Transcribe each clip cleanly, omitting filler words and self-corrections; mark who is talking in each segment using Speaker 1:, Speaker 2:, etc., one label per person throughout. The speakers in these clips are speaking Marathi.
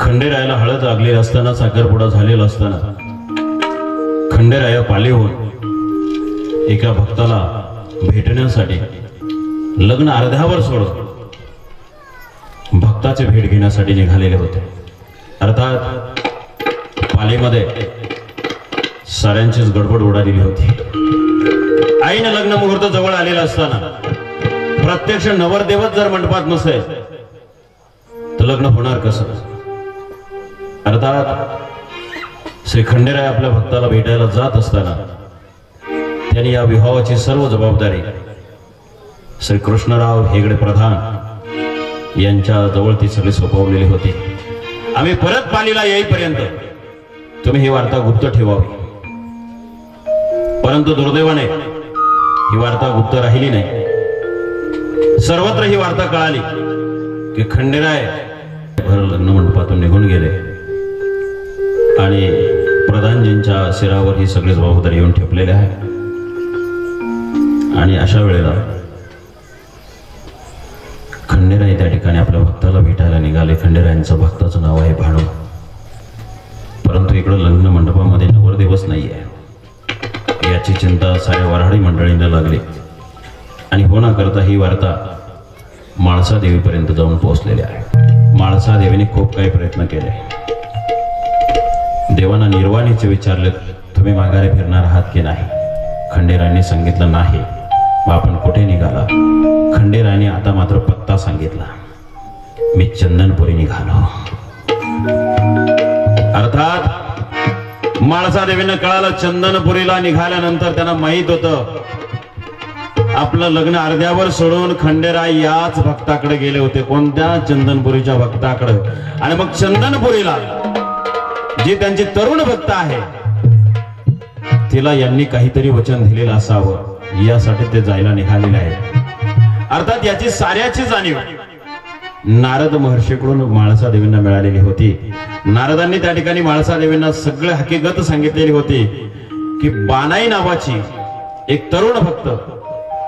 Speaker 1: खंडेरायाला हळद लागलेली असताना, साखरपुडा झालेला असताना खंडेराया पालीहून एका भक्ताला भेटण्यासाठी लग्न अर्ध्यावर सोडून भक्ताचे भेट घेण्यासाठी निघालेले होते। अर्थात पालीमध्ये साऱ्यांचीच गडबड उडालेली होती। आईने लग्न मुहूर्त जवळ आलेला असताना प्रत्यक्ष नवरदेवच जर मंडपात नसेल तर लग्न होणार कसं? अर्थात श्री खंडेराय आपल्या भक्ताला भेटायला जात असताना त्यांनी या विवाहाची सर्व जबाबदारी श्री कृष्णराव हेगडे प्रधान यांच्या जवळ ती सगळी सोपवलेली होती। आम्ही परत पालीला येईपर्यंत तुम्ही ही वार्ता गुप्त ठेवावी, परंतु दुर्दैवाने ही वार्ता गुप्त राहिली नाही। सर्वत्र ही वार्ता कळाली की खंडेराय भर लग्न मंडपातून निघून गेले आणि प्रधानजींच्या शिरावर ही सगळी जबाबदारी येऊन ठेपलेली आहे। आणि अशा वेळेला खंडेराय त्या ठिकाणी आपल्या भक्ताला भेटायला निघाले। खंडेरायांचं भक्ताचं नाव आहे भाणू, परंतु इकडं लग्न मंडपामध्ये नवरदेवच नाहीये याची चिंता साऱ्या वऱ्हाडी मंडळींना लागली आणि होण्याकरता ही वार्ता माळसादेवीपर्यंत जाऊन पोहोचलेली आहे। माळसादेवीने खूप काही प्रयत्न केले, देवांना निर्वाणीचे विचारले, तुम्ही माघारी फिरणार आहात की नाही? खंडेरायांनी सांगितलं नाही। मग आपण कुठे निघाला? खंडेरायाने आता मात्र पत्ता सांगितला, मी चंदनपुरी निघालो। अर्थात माळसादेवीनं कळालं चंदनपुरीला निघाल्यानंतर त्यांना माहित होतं आपलं लग्न अर्ध्यावर सोडून खंडेराय याच भक्ताकडे गेले होते। कोणत्या? चंदनपुरीच्या भक्ताकडे। आणि मग चंदनपुरीला जी त्यांची तरुण भक्त आहे तिला यांनी काहीतरी वचन दिलेलं असावं यासाठी ते जायला निघालेले आहेत। अर्थात याची साऱ्याची जाणीव नारद महर्षीकडून माळसादेवींना मिळालेली होती। नारदांनी त्या ठिकाणी माळसादेवींना सगळे हकीकत सांगितलेली होती की बानाई नावाची एक तरुण भक्त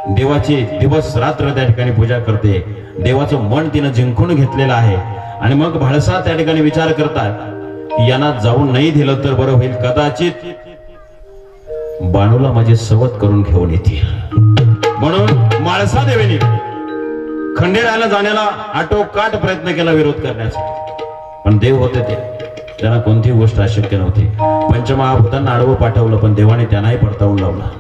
Speaker 1: देवाची दिवस रात्र त्या ठिकाणी पूजा करते, देवाचं मन तिनं जिंकून घेतलेलं आहे। आणि मग भाळसा त्या ठिकाणी विचार करतात यांना जाऊन नाही दिलं तर बरं होईल, कदाचित बाणूला माझे सवत करून घेऊन येतील। म्हणून माळसादेवीने खंडेरायाला जाण्याला आटोकाट प्रयत्न केला विरोध करण्यासाठी, पण देव होते ते, त्यांना कोणतीही गोष्ट अशक्य नव्हती। पंचमहाभूतांना आडवं पाठवलं पण देवाने त्यांनाही परतावून लावला।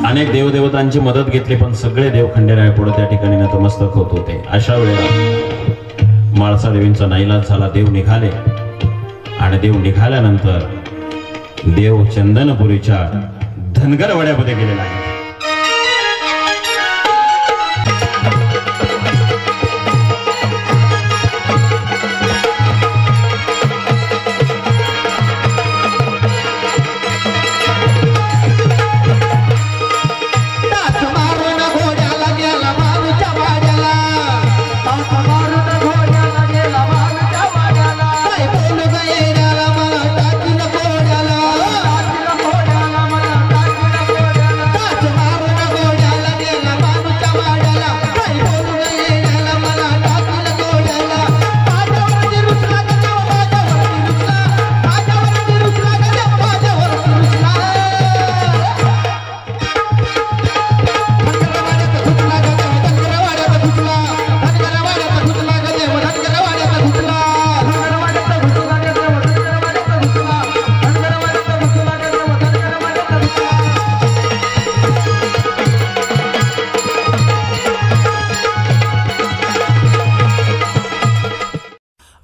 Speaker 1: अनेक देवदेवतांची मदत घेतली पण सगळे देव खंडेराया पुढे त्या ठिकाणी नतमस्तक होत होते। अशा वेळेला माळसादेवींचा नाईलाज झाला, देव निघाले आणि देव निघाल्यानंतर देव चंदनपुरीच्या धनगर वाड्यामध्ये गेलेला आहे।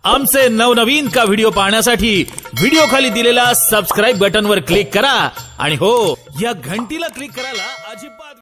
Speaker 2: आमचे नवनवीन का व्हिडिओ पाहण्यासाठी व्हिडिओ खाली दिलेल्या सबस्क्राइब बटनवर क्लिक करा आणि हो या घंटीला क्लिक करायला अजिबात